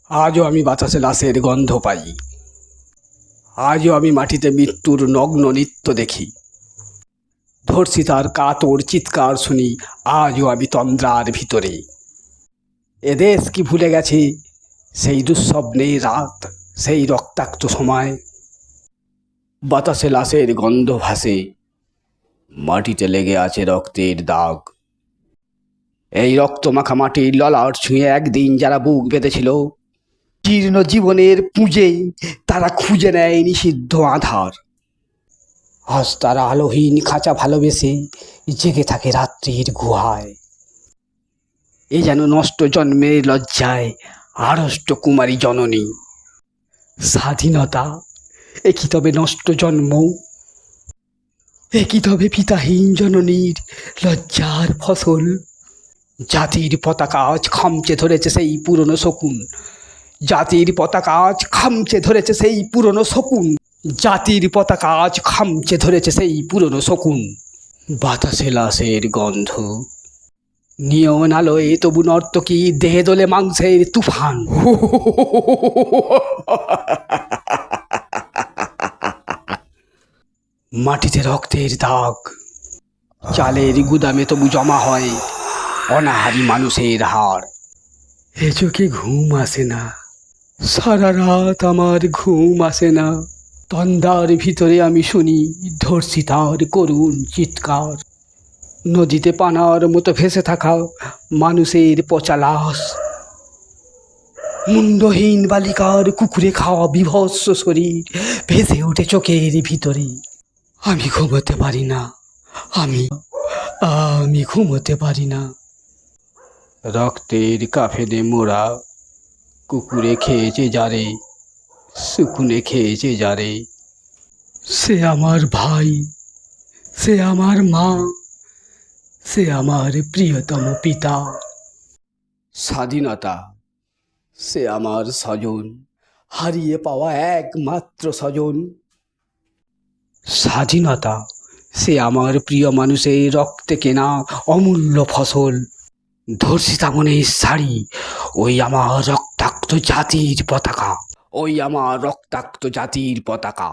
আজও আমি বাতাসে লাশের গন্ধ পাই। আজও আমি মাটিতে মৃত্যুর নগ্ন নৃত্য দেখি। ধর্ষিতার কাতর চিৎকার শুনি আজও আমি তন্দ্রার ভিতরে। এদেশ কি ভুলে গেছে সেই দুঃস্বপ্নের রাত, সেই রক্তাক্ত সময়? বাতাসে লাশের গন্ধ ভাসে, মাটিতে লেগে আছে রক্তের দাগ। এই রক্তমাখা মাটির ললাট ছুঁয়ে একদিন যারা বুক বেঁধেছিল, জীর্ণ জীবনের পুঁজেই তারা খুঁজে নেয় নিষিদ্ধ আধার। আজ তারা আলোহীন খাঁচা ভালোবেসে জেগে থাকে রাত্রির গুহায়। এ যেন নষ্ট জন্মের লজ্জায় আড়ষ্ট কুমারী জননী। স্বাধীনতা এ কি তবে নষ্ট জন্ম? এ কি তবে পিতাহীন জননীর লজ্জার ফসল? জাতির পতাকা আজ খামচে ধরেছে সেই পুরনো শকুন। জাতির পতাকা আজ খামচে ধরেছে সেই পুরনো শকুন। জাতির পতাকা আজ খামচে ধরেছে সেই পুরনো শকুন। বাতাসে লাশের গন্ধ, নিয়ন আলোয় তবু নর্তকী দেহে দোলে মাংসের তুফান। মাটিতে রক্তের দাগ, চালের গুদামে তবু জমা হয় অনাহারী মানুষের হাড়। এ চোখে ঘুম আসে না, সারা রাত আমার ঘুম আসে না। তন্দার ভিতরে আমি শুনি ধর্ষিতার করুণ চিৎকার। নদীতে পানার মতো ভেসে থাকা মানুষের পচা লাশ, মুন্ডহীন বালিকার কুকুরে খাওয়া বিভৎস শরীর ভেসে ওঠে চোখের ভিতরে। আমি ঘুমোতে পারি না, আমি আমি ঘুমোতে পারি না। রক্তের কাফেনে মোড়া কুকুরে খেয়েছে যারে, শুকুনে খেয়েছে যারে। সে আমার ভাই, সে আমার মা, সে আমার প্রিয়তম পিতা। স্বাধীনতা সে আমার স্বজন, হারিয়ে পাওয়া একমাত্র স্বজন। স্বাধীনতা সে আমার প্রিয় মানুষের রক্তে কেনা অমূল্য ফসল। ধর্ষিতা মনের শাড়ি, ওই আমার রক্তাক্ত জাতির পতাকা, ওই আমার রক্তাক্ত জাতির পতাকা।